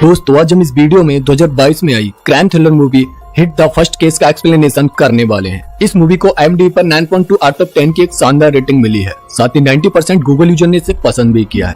दोस्तों आज हम इस वीडियो में 2022 में आई crime thriller movie hit the first case का एक्सप्लेनेशन करने वाले हैं। इस मूवी को IMDb पर 9.2 आउट ऑफ 10 की एक शानदार रेटिंग मिली है। साथ ही 90% गूगल यूजर ने इसे पसंद भी किया है।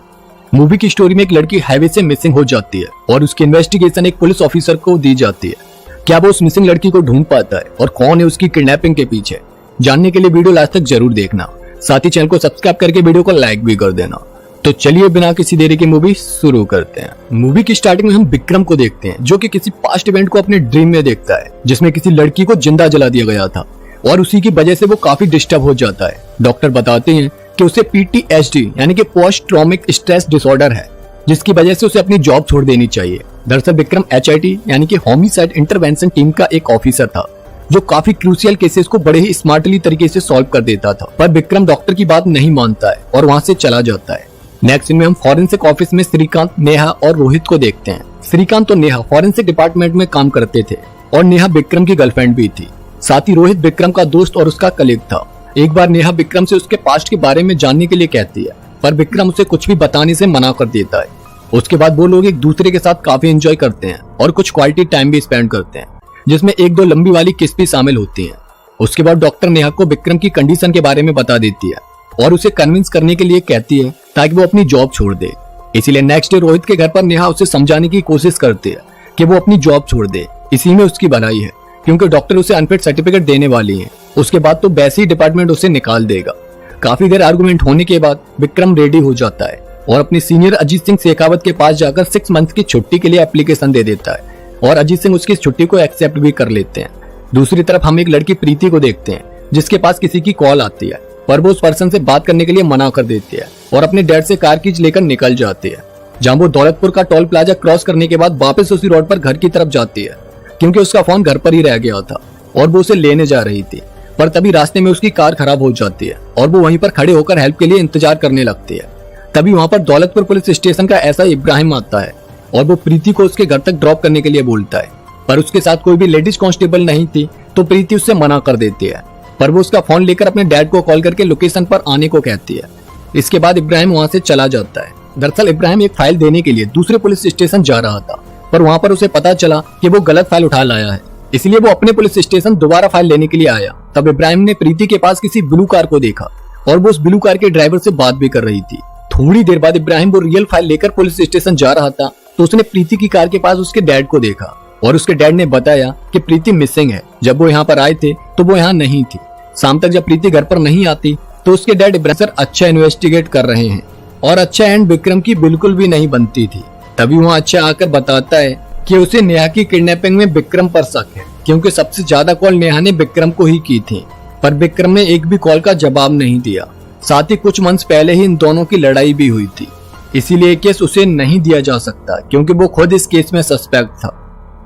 मूवी की स्टोरी में एक लड़की हाईवे से मिसिंग हो जाती है और उसकी इन्वेस्टिगेशन एक पुलिस ऑफिसर को दी जाती है। क्या वो उस मिसिंग लड़की को ढूंढ पाता है और कौन है उसकी किडनैपिंग के पीछे? जानने के लिए वीडियो लास्ट तक जरूर देखना। साथ ही चैनल को सब्सक्राइब करके वीडियो को लाइक भी कर देना। तो चलिए बिना किसी देरी की मूवी शुरू करते हैं। मूवी की स्टार्टिंग में हम विक्रम को देखते हैं जो कि किसी पास्ट इवेंट को अपने ड्रीम में देखता है जिसमें किसी लड़की को जिंदा जला दिया गया था और उसी की वजह से वो काफी डिस्टर्ब हो जाता है। डॉक्टर बताते हैं कि उसे PTSD यानी कि पोस्ट ट्रॉमिक स्ट्रेस डिसऑर्डर है जिसकी वजह से उसे अपनी जॉब छोड़ देनी चाहिए। दरअसल विक्रम HIT यानी कि होमिसाइड इंटरवेंशन टीम का एक ऑफिसर था जो काफी क्रूशियल केसेस को बड़े ही स्मार्टली तरीके से सॉल्व कर देता था, पर विक्रम डॉक्टर की बात नहीं मानता है और वहां से चला जाता है। नेक्स्ट सीन में हम फॉरेंसिक ऑफिस में श्रीकांत, नेहा और रोहित को देखते हैं। श्रीकांत और नेहा फॉरेंसिक डिपार्टमेंट में काम करते थे और नेहा विक्रम की गर्लफ्रेंड भी थी। साथ ही रोहित विक्रम का दोस्त और उसका कलीग था। एक बार नेहा विक्रम से उसके पास्ट के बारे में जानने के लिए कहती है पर विक्रम उसे कुछ भी बताने से मना कर देता है। उसके बाद वो लोग एक दूसरे के साथ काफी एंजॉय करते हैं और कुछ क्वालिटी टाइम भी स्पेंड करते हैं जिसमें एक दो लंबी वाली किस भी शामिल होती हैं। उसके बाद डॉक्टर नेहा को विक्रम की कंडीशन के बारे में बता देती है और उसे कन्विंस करने के लिए कहती है ताकि वो अपनी जॉब छोड़ दे। इसीलिए नेक्स्ट डे रोहित के घर पर नेहा उसे समझाने की कोशिश करती है कि वो अपनी जॉब छोड़ दे। इसी में उसकी भलाई है क्योंकि डॉक्टर उसे अनफिट सर्टिफिकेट देने वाली है। उसके बाद तो वैसे ही डिपार्टमेंट उसे निकाल देगा। काफी देर आर्गुमेंट होने के बाद विक्रम रेडी हो जाता है और अपने सीनियर अजीत सिंह शेखावत के पास जाकर 6 मंथ की छुट्टी के लिए एप्लीकेशन दे देता है और अजीत सिंह उसकी छुट्टी को एक्सेप्ट भी कर लेते हैं। दूसरी तरफ हम एक लड़की प्रीति को देखते हैं जिसके पास किसी की कॉल आती है पर वो उस पर्सन से बात करने के लिए मना कर देती है और अपने डैड से कार कीज लेकर निकल जाती है। जहां वो दौलतपुर का टोल प्लाजा क्रॉस करने के बाद वापस उसी रोड पर घर की तरफ जाती है क्योंकि उसका फोन घर पर ही रह गया था और वो उसे लेने जा रही थी। पर तभी रास्ते में उसकी कार खराब हो जाती है और वो वहीं पर खड़े होकर हेल्प के लिए इंतजार करने लगती है। तभी वहां पर दौलतपुर पुलिस स्टेशन का ऐसा इब्राहिम आता है और वो प्रीति को उसके घर तक ड्रॉप करने के लिए बोलता है पर उसके साथ कोई भी लेडीज कांस्टेबल नहीं थी तो प्रीति उससे मना कर देती है पर वो उसका फोन लेकर अपने डैड को कॉल करके लोकेशन पर आने को कहती है। इसके बाद इब्राहिम वहां से चला जाता है। दरअसल इब्राहिम एक फाइल देने के लिए दूसरे पुलिस स्टेशन जा रहा था पर वहां पर उसे पता चला कि वो गलत फाइल उठा लाया है, इसलिए वो अपने पुलिस स्टेशन दोबारा फाइल लेने के लिए आया। तब इब्राहिम ने प्रीति के पास किसी ब्लू कार को देखा और वो उस ब्लू कार के ड्राइवर से बात भी कर रही थी। थोड़ी देर बाद इब्राहिम वो रियल फाइल लेकर पुलिस स्टेशन जा रहा था तो उसने प्रीति की कार के पास उसके डैड को देखा और उसके डैड ने बताया कि प्रीति मिसिंग है। जब वो यहाँ पर आए थे तो वो यहाँ नहीं थी। शाम तक जब प्रीति घर पर नहीं आती तो उसके डैड इब्राहिम अच्छा इन्वेस्टिगेट कर रहे हैं और अच्छा एंड विक्रम की बिल्कुल भी नहीं बनती थी। तभी वहाँ अच्छा आकर बताता है कि उसे नेहा की किडनैपिंग में विक्रम पर शक है क्योंकि सबसे ज्यादा कॉल नेहा ने विक्रम को ही की थी पर विक्रम ने एक भी कॉल का जवाब नहीं दिया। साथ ही कुछ मंथ पहले ही इन दोनों की लड़ाई भी हुई थी, इसीलिए केस उसे नहीं दिया जा सकता क्योंकि वो खुद इस केस में सस्पेक्ट था।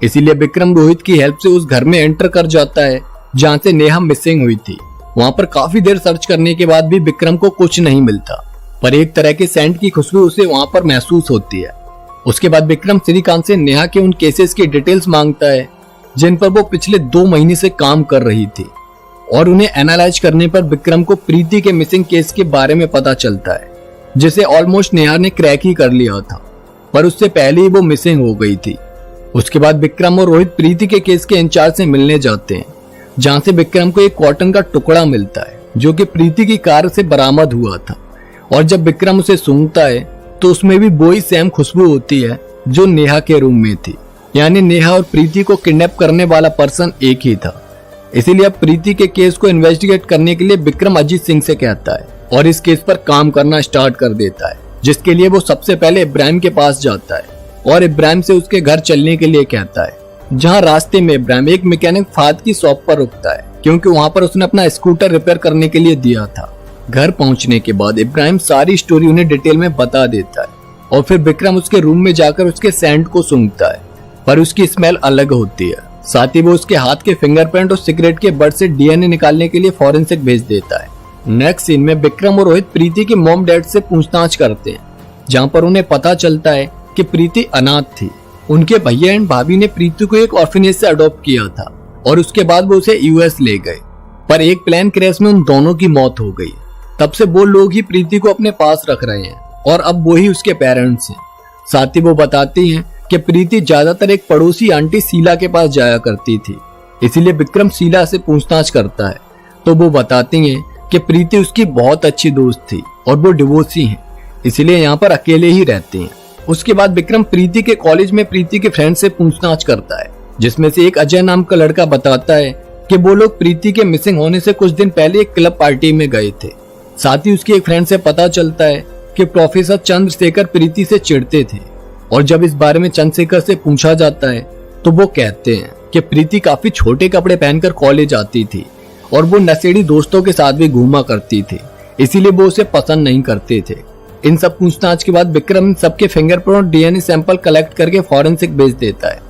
इसीलिए विक्रम रोहित की हेल्प से उस घर में एंटर कर जाता है जहाँ से नेहा मिसिंग हुई थी। वहाँ पर काफी देर सर्च करने के बाद भी विक्रम को कुछ नहीं मिलता पर एक तरह के सेंट की खुशबू उसे वहाँ पर महसूस होती है। उसके बाद विक्रम श्रीकांत से नेहा के उन केसेस की डिटेल्स मांगता है जिन पर वो पिछले 2 महीने से काम कर रही थी और उन्हें एनालाइज करने पर विक्रम को प्रीति के मिसिंग केस के बारे में पता चलता है जिसे ऑलमोस्ट नेहा ने क्रैक ही कर लिया था पर उससे पहले ही वो मिसिंग हो गई थी। उसके बाद विक्रम और रोहित प्रीति के केस के इंचार्ज से मिलने जाते हैं जहां से विक्रम को एक कॉटन का टुकड़ा मिलता है जो कि प्रीति की कार से बरामद हुआ था और जब विक्रम उसे सूंघता है तो उसमें भी वही सेम खुशबू होती है जो नेहा के रूम में थी। यानी नेहा और प्रीति को किडनैप करने वाला पर्सन एक ही था। इसीलिए अब प्रीति के केस को इन्वेस्टिगेट करने के लिए विक्रम अजीत सिंह से कहता है और इस केस पर काम करना स्टार्ट कर देता है जिसके लिए वो सबसे पहले इब्राहिम के पास जाता है और इब्राहिम से उसके घर चलने के लिए कहता है। जहां रास्ते में इब्राहिम एक मैकेनिक फाद की शॉप पर रुकता है क्योंकि वहां पर उसने अपना स्कूटर रिपेयर करने के लिए दिया था। घर पहुंचने के बाद इब्राहिम सारी स्टोरी उन्हें डिटेल में बता देता है और फिर विक्रम उसके रूम में जाकर उसके सेंट को सूंघता है पर उसकी स्मेल अलग होती है। साथ ही वो उसके हाथ के फिंगरप्रिंट और सिगरेट के बट से DNA निकालने के लिए फॉरेंसिक भेज देता है। नेक्स्ट सीन में विक्रम और रोहित प्रीति के मॉम डैड से पूछताछ करते हैं जहां पर उन्हें पता चलता है कि प्रीति अनाथ थी। उनके भैया एंड भाभी ने प्रीति को एक ऑर्फनेज से अडॉप्ट किया था और उसके बाद वो उसे US ले गए पर एक प्लेन क्रैश में उन दोनों की मौत हो गई। तब से वो लोग ही प्रीति को अपने पास रख रहे हैं और अब वो ही उसके पेरेंट्स हैं। साथ ही वो बताती हैं कि प्रीति ज्यादातर एक पड़ोसी आंटी शीला के पास जाया करती थी। इसीलिए विक्रम शीला से पूछताछ करता है तो वो बताती हैं कि प्रीति उसकी बहुत अच्छी दोस्त थी और वो डिवोर्सी हैं, इसीलिए यहाँ पर अकेले ही रहते हैं। उसके बाद विक्रम प्रीति के कॉलेज में प्रीति के फ्रेंड से पूछताछ करता है, जिसमें से एक अजय नाम का लड़का बताता है कि वो लोग प्रीति के मिसिंग होने से कुछ दिन पहले एक क्लब पार्टी में गए थे। साथ ही उसके एक फ्रेंड से पता चलता है कि प्रोफेसर चंद्रशेखर प्रीति से चिढ़ते थे, और जब इस बारे में चंद्रशेखर से पूछा जाता है तो वो कहते हैं कि प्रीति काफी छोटे कपड़े पहनकर कॉलेज आती थी और वो नशेड़ी दोस्तों के साथ भी घूमा करती थी, इसीलिए वो उसे पसंद नहीं करते थे। इन सब पूछताछ के बाद विक्रम सबके फिंगरप्रिंट और डीएनए सैंपल कलेक्ट करके फॉरेंसिक भेज देता है।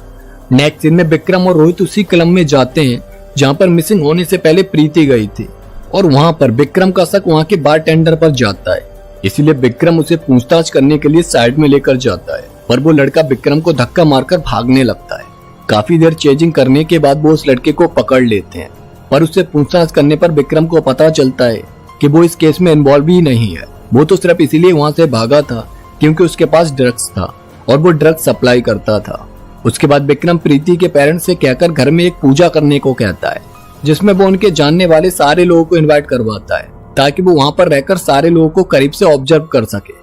नेक्स्ट सीन में विक्रम और रोहित उसी क्लब में जाते हैं जहां पर मिसिंग होने से पहले प्रीति गई थी, और वहां पर विक्रम का शक वहां के बारटेंडर पर जाता है, इसीलिए विक्रम उसे पूछताछ करने के लिए साइड में लेकर जाता है, पर वो लड़का विक्रम को धक्का मारकर भागने लगता है। काफी देर चेजिंग करने के बाद वो उस लड़के को पकड़ लेते हैं, पर उससे पूछताछ करने पर विक्रम को पता चलता है कि वो इस केस में इन्वॉल्व ही नहीं है। वो तो सिर्फ इसीलिए वहां से भागा था क्योंकि उसके पास ड्रग्स था और वो ड्रग्स सप्लाई करता था। उसके बाद विक्रम प्रीति के पेरेंट्स से कहकर घर में एक पूजा करने को कहता है, जिसमें वो उनके जानने वाले सारे लोगों को इनवाइट करवाता है ताकि वो वहां पर रहकर सारे लोगों को करीब से ऑब्जर्व कर सके।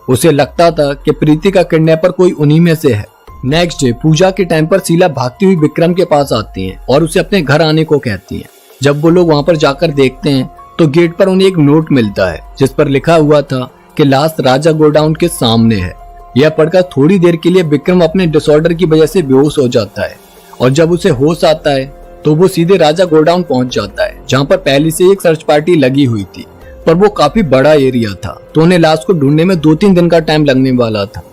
उसे लगता था कि प्रीति का किडनैपर कोई उन्हीं में से है। नेक्स्ट डे पूजा के टाइम पर शीला भागती हुई विक्रम के पास आती है और उसे अपने घर आने को कहती है। जब वो लोग वहां पर जाकर देखते हैं तो गेट पर उन्हें एक नोट मिलता है जिस पर लिखा हुआ था कि लाश राजा गोडाउन के सामने है। यह पढ़कर थोड़ी देर के लिए विक्रम अपने डिसऑर्डर की वजह से बेहोश हो जाता है, और जब उसे होश आता है तो वो सीधे राजा गोडाउन पहुंच जाता है जहां पर पहले से एक सर्च पार्टी लगी हुई थी, पर वो काफी बड़ा एरिया था तो उन्हें लाश को ढूंढने में 2-3 दिन का टाइम लगने वाला था।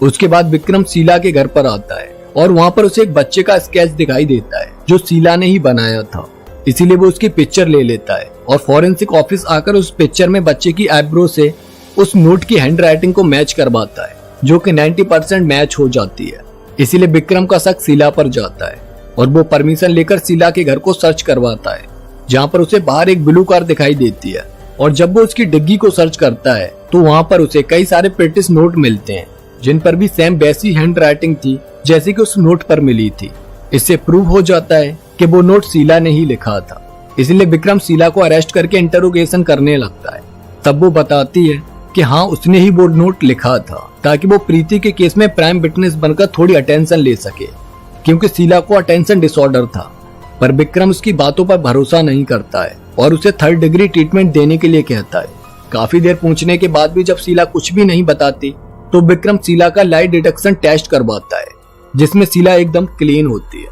उसके बाद विक्रम शीला के घर पर आता है और वहां पर उसे एक बच्चे का स्केच दिखाई देता है जो शीला ने ही बनाया था, इसीलिए वो उसकी पिक्चर ले लेता है और फॉरेंसिक ऑफिस आकर उस पिक्चर में बच्चे की आईब्रो से उस नोट की हैंडराइटिंग को मैच करवाता है, जो कि 90% मैच हो जाती है। इसीलिए विक्रम का शक शीला पर जाता है और वो परमिशन लेकर शीला के घर को सर्च करवाता है, जहां पर उसे बाहर एक ब्लू कार दिखाई देती है, और जब वो उसकी डिग्गी को सर्च करता है तो वहां पर उसे कई सारे प्रिटिश नोट मिलते हैं जिन पर भी सेम वैसी हैंडराइटिंग थी जैसे कि उस नोट पर मिली थी। इससे प्रूव हो जाता है कि वो नोट शीला ने ही लिखा था। इसलिए विक्रम शीला को अरेस्ट करके इंटरोगेशन करने लगता है। तब वो बताती है कि हाँ उसने ही वो नोट लिखा था ताकि वो प्रीति के केस में प्राइम विटनेस बनकर थोड़ी अटेंशन ले सके, क्योंकि शीला को अटेंशन डिसऑर्डर था। पर विक्रम उसकी बातों पर भरोसा नहीं करता है और उसे 3rd डिग्री ट्रीटमेंट देने के लिए कहता है। काफी देर पूछने के बाद भी जब शीला कुछ भी नहीं बताती तो विक्रम शीला का लाई डिटेक्शन टेस्ट करवाता है, जिसमें शीला एकदम क्लीन होती है।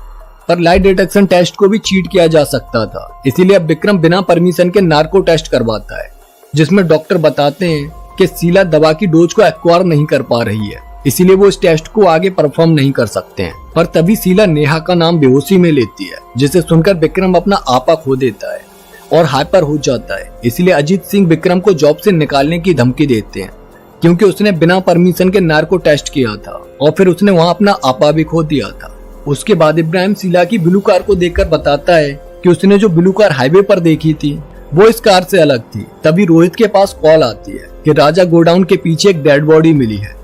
पर लाई डिटेक्शन टेस्ट को भी चीट किया जा सकता था, इसीलिए अब विक्रम बिना परमिशन के नार्को टेस्ट करवाता है, जिसमें डॉक्टर बताते हैं कि शीला दवा की डोज को एक्वायर नहीं कर पा रही है, इसीलिए वो इस टेस्ट को आगे परफॉर्म नहीं कर सकते हैं। पर तभी शीला नेहा का नाम बेहोशी में लेती है, जिसे सुनकर विक्रम अपना आपा खो देता है और हाइपर हो जाता है। इसलिए अजीत सिंह विक्रम को जॉब से निकालने की धमकी देते हैं, क्योंकि उसने बिना परमिशन के नार्को टेस्ट किया था और फिर उसने वहां अपना आपा भी खो दिया था। उसके बाद इब्राहिम शीला की ब्लू कार को देखकर बताता है कि उसने जो ब्लू कार हाईवे पर देखी थी वो इस कार से अलग थी। तभी रोहित के पास कॉल आती है कि राजा गोडाउन के पीछे एक डेड बॉडी मिली है।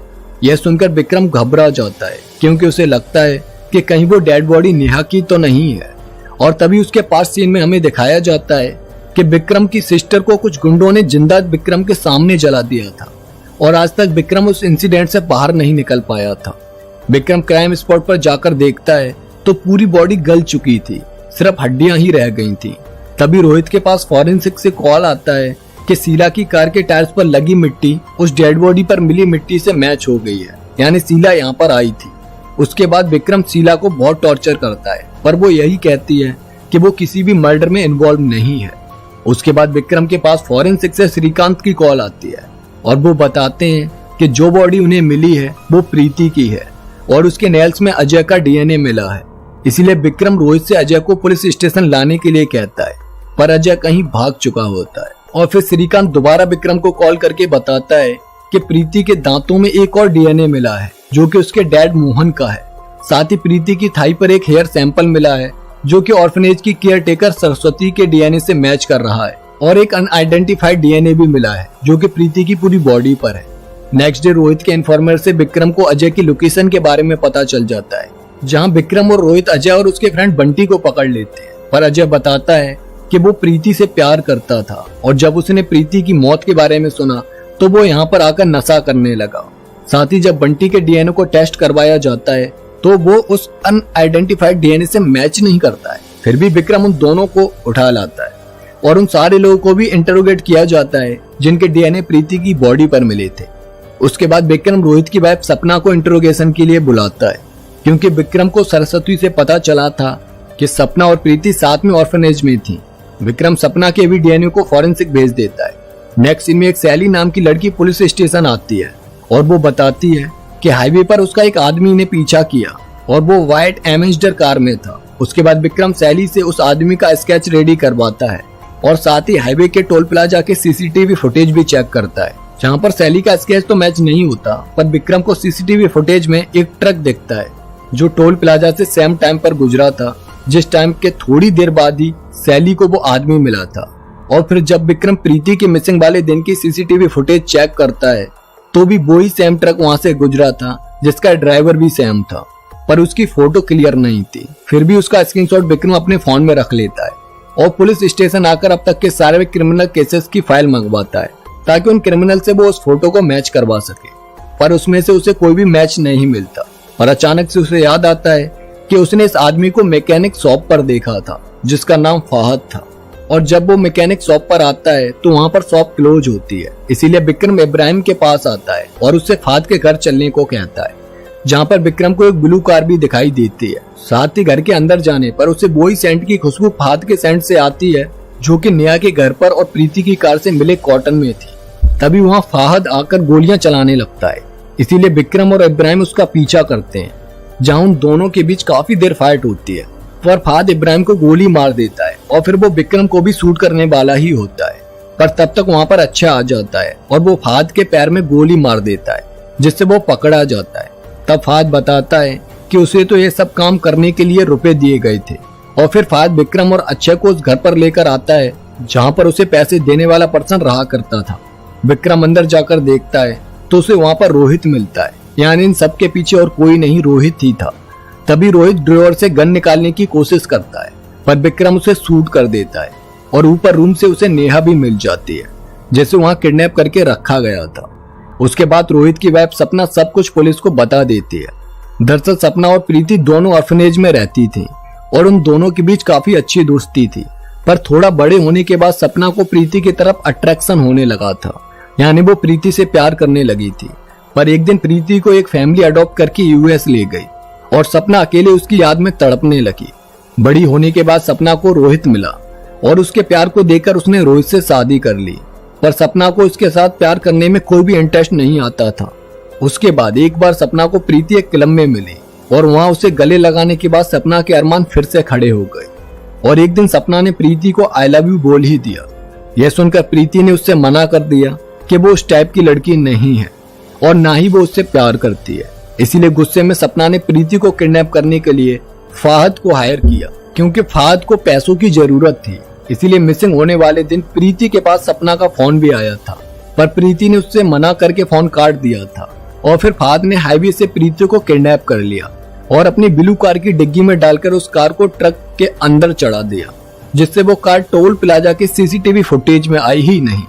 यह सुनकर विक्रम घबरा जाता है, क्योंकि उसे लगता है कि कहीं वो डेड बॉडी नेहा की तो नहीं है। और तभी उसके पास सीन में हमें दिखाया जाता है कि विक्रम की सिस्टर को कुछ गुंडों ने जिंदा विक्रम के सामने जला दिया था, और आज तक विक्रम उस इंसिडेंट से बाहर नहीं निकल पाया था। विक्रम क्राइम स्पॉट पर जाकर देखता है तो पूरी बॉडी गल चुकी थी, सिर्फ हड्डियां ही रह गई थी। तभी रोहित के पास फॉरेंसिक से कॉल आता है कि शीला की कार के टायर्स पर लगी मिट्टी उस डेड बॉडी पर मिली मिट्टी से मैच हो गई है, यानी शीला यहाँ पर आई थी। उसके बाद विक्रम शीला को बहुत टॉर्चर करता है, पर वो यही कहती है कि वो किसी भी मर्डर में इन्वॉल्व नहीं है। उसके बाद विक्रम के पास फॉरेंसिक से श्रीकांत की कॉल आती है और वो बताते हैं कि जो बॉडी उन्हें मिली है वो प्रीति की है और उसके नेल्स में अजय का डीएनए मिला है। इसीलिए विक्रम रोहित से अजय को पुलिस स्टेशन लाने के लिए कहता है, पर अजय कहीं भाग चुका होता है। और फिर श्रीकांत दोबारा विक्रम को कॉल करके बताता है कि प्रीति के दांतों में एक और डीएनए मिला है जो कि उसके डैड मोहन का है। साथ ही प्रीति की थाई पर एक हेयर सैंपल मिला है जो कि ऑर्फनेज की केयर टेकर सरस्वती के डीएनए से मैच कर रहा है, और एक अनआइडेंटिफाइड डीएनए भी मिला है जो कि प्रीति की पूरी बॉडी पर है। नेक्स्ट डे रोहित के इन्फॉर्मर से विक्रम को अजय की लोकेशन के बारे में पता चल जाता है, जहां विक्रम और रोहित अजय और उसके फ्रेंड बंटी को पकड़ लेते हैं। पर अजय बताता है कि वो प्रीति से प्यार करता था और जब उसने प्रीति की मौत के बारे में सुना तो वो यहाँ पर आकर नशा करने लगा। साथ ही जब बंटी के डीएनए को टेस्ट करवाया जाता है तो वो उस अनआइडेंटिफाइड डीएनए से मैच नहीं करता है। फिर भी विक्रम उन दोनों को उठा लाता है और उन सारे लोगों को भी इंटरोगेट किया जाता है जिनके डीएनए प्रीति की बॉडी पर मिले थे। उसके बाद विक्रम रोहित की वाइफ सपना को इंटरोगेशन के लिए बुलाता है, क्योंकि विक्रम को सरस्वती से पता चला था कि सपना और प्रीति साथ में ऑर्फनेज में थी। विक्रम सपना के भी डीएनए को फॉरेंसिक भेज देता है। नेक्स्ट सीन में एक सैली नाम की लड़की पुलिस स्टेशन आती है और वो बताती है कि हाईवे पर उसका एक आदमी ने पीछा किया और वो व्हाइट एमेजडर कार में था। उसके बाद विक्रम सैली से उस आदमी का स्केच रेडी करवाता है और साथ ही हाईवे के टोल प्लाजा के सीसीटीवी फुटेज भी चेक करता है, जहां पर सैली का स्केच तो मैच नहीं होता, पर विक्रम को सीसीटीवी फुटेज में एक ट्रक दिखता है जो टोल प्लाजा से सेम टाइम पर गुजरा था, जिस टाइम के थोड़ी देर बाद ही सैली को वो आदमी मिला था। और फिर जब विक्रम प्रीति के मिसिंग वाले दिन की सीसीटीवी फुटेज चेक करता है तो भी वही सेम ट्रक वहां से गुजरा था जिसका ड्राइवर भी सेम था, पर उसकी फोटो क्लियर नहीं थी। फिर भी उसका स्क्रीनशॉट विक्रम अपने फोन में रख लेता है और पुलिस स्टेशन आकर अब तक के सारे क्रिमिनल केसेस की फाइल मंगवाता है ताकि उन क्रिमिनल से वो उस फोटो को मैच करवा सके, पर उसमें से उसे कोई भी मैच नहीं मिलता। और अचानक से उसे याद आता है कि उसने इस आदमी को मैकेनिक शॉप पर देखा था जिसका नाम फहद था, और जब वो मैकेनिक शॉप पर आता है तो वहाँ पर शॉप क्लोज होती है। इसीलिए विक्रम इब्राहिम के पास आता है और उससे फहद के घर चलने को कहता है, जहाँ पर विक्रम को एक ब्लू कार भी दिखाई देती है। साथ ही घर के अंदर जाने पर उसे वही सेंट की खुशबू फहद के सेंट से आती है जो कि नेहा के घर पर और प्रीति की कार से मिले कॉटन में थी। तभी वहाँ फहद आकर गोलियां चलाने लगता है, इसीलिए विक्रम और इब्राहिम उसका पीछा करते हैं, जहाँ उन दोनों के बीच काफी देर फाइट होती है। पर फहद इब्राहिम को गोली मार देता है और फिर वो विक्रम को भी शूट करने वाला ही होता है, पर तब तक वहाँ पर अच्छा आ जाता है और वो फहद के पैर में गोली मार देता है, जिससे वो पकड़ा जाता है। तब फहद बताता है कि उसे तो ये सब काम करने के लिए रुपए दिए गए थे, और फिर फहद विक्रम और अक्षय को उस घर पर लेकर आता है जहाँ पर उसे पैसे देने वाला पर्सन रहा करता था। विक्रम अंदर जाकर देखता है तो उसे वहाँ पर रोहित मिलता है, यानी इन सब के पीछे और कोई नहीं, रोहित ही था। तभी रोहित ड्रॉअर से गन निकालने की कोशिश करता है, पर विक्रम उसे शूट कर देता है और ऊपर रूम से उसे नेहा भी मिल जाती है, जैसे वहाँ किडनैप करके रखा गया था। उसके बाद रोहित की वाइफ सपना सब कुछ पुलिस को बता देती है। दरअसल सपना और प्रीति दोनों ऑर्फनेज में रहती थी और उन दोनों के बीच काफी अच्छी दोस्ती थी, पर थोड़ा बड़े होने के बाद सपना को प्रीति की तरफ अट्रैक्शन होने लगा था, यानी वो प्रीति से प्यार करने लगी थी। पर एक दिन प्रीति को एक फैमिली अडॉप्ट करके यूएस ले गई और सपना अकेले उसकी याद में तड़पने लगी। बड़ी होने के बाद सपना को रोहित मिला और उसके प्यार को देखकर उसने रोहित से शादी कर ली, पर सपना को उसके साथ प्यार करने में कोई भी इंटरेस्ट नहीं आता था। उसके बाद एक बार सपना को प्रीति एक क्लब में मिली और वहां उसे गले लगाने के बाद सपना के अरमान फिर से खड़े हो गए, और एक दिन सपना ने प्रीति को आई लव यू बोल ही दिया। यह सुनकर प्रीति ने उससे मना कर दिया कि वो उस टाइप की लड़की नहीं है और ना ही वो उससे प्यार करती है। इसीलिए गुस्से में सपना ने प्रीति को किडनैप करने के लिए फहद को हायर किया, क्योंकि फहद को पैसों की जरूरत थी। इसीलिए मिसिंग होने वाले दिन प्रीति के पास सपना का फोन भी आया था, पर प्रीति ने उससे मना करके फोन काट दिया था और फिर फहद ने हाईवे से प्रीति को किडनैप कर लिया और अपनी ब्लू कार की डिग्गी में डालकर उस कार को ट्रक के अंदर चढ़ा दिया, जिससे वो कार टोल प्लाजा के सीसीटीवी फुटेज में आई ही नहीं।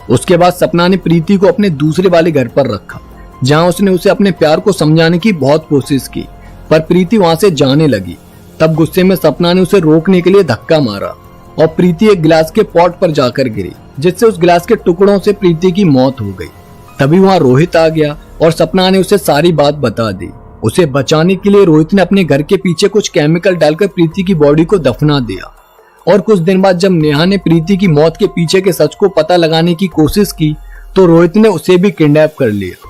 उसके बाद सपना ने प्रीति को अपने दूसरे वाले घर पर रखा, जहां उसने उसे अपने प्यार को समझाने की बहुत कोशिश की, पर प्रीति वहां से जाने लगी। तब गुस्से में सपना ने उसे रोकने के लिए धक्का मारा और प्रीति एक गिलास के पॉट पर जाकर गिरी, जिससे उस गिलास के टुकड़ों से प्रीति की मौत हो गई। तभी वहां रोहित आ गया और सपना ने उसे सारी बात बता दी। उसे बचाने के लिए रोहित ने अपने घर के पीछे कुछ केमिकल डालकर प्रीति की बॉडी को दफना दिया, और कुछ दिन बाद जब नेहा ने प्रीति की मौत के पीछे के सच को पता लगाने की कोशिश की तो रोहित ने उसे भी किडनैप कर लिया।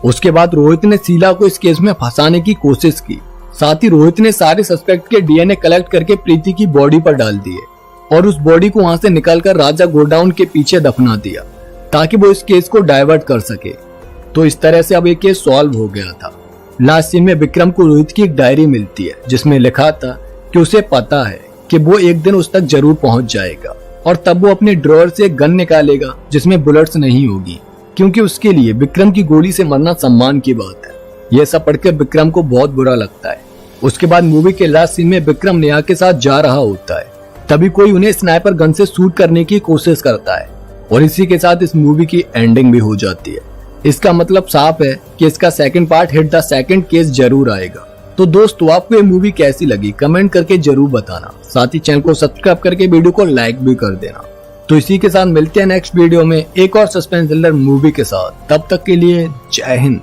उसके बाद रोहित ने शीला को इस केस में फंसाने की कोशिश की। साथ ही रोहित ने सारे सस्पेक्ट के डीएनए कलेक्ट करके प्रीति की बॉडी पर डाल दिए और उस बॉडी को वहां से निकालकर राजा गोडाउन के पीछे दफना दिया, ताकि वो इस केस को डाइवर्ट कर सके। तो इस तरह से अब ये केस सॉल्व हो गया था। लास्ट सीन में विक्रम को रोहित की एक डायरी मिलती है, जिसमें लिखा था कि उसे पता है कि वो एक दिन उस तक जरूर पहुंच जाएगा और तब वो अपने ड्रॉअर से एक गन निकालेगा जिसमें बुलेट्स नहीं होगी, क्योंकि उसके लिए विक्रम की गोली से मरना सम्मान की बात है। यह सब पढ़कर विक्रम को बहुत बुरा लगता है। उसके बाद मूवी के लास्ट सीन में विक्रम नेहा के साथ जा रहा होता है, तभी कोई उन्हें स्नाइपर गन से शूट करने की कोशिश करता है और इसी के साथ इस मूवी की एंडिंग भी हो जाती है। इसका मतलब साफ है कि इसका second part hit the second case जरूर आएगा। तो दोस्तों, आपको ये मूवी कैसी लगी कमेंट करके जरूर बताना। साथ ही चैनल को सब्सक्राइब करके वीडियो को लाइक भी कर देना। तो इसी के साथ मिलते हैं नेक्स्ट वीडियो में एक और सस्पेंस थ्रिलर मूवी के साथ। तब तक के लिए जय हिंद।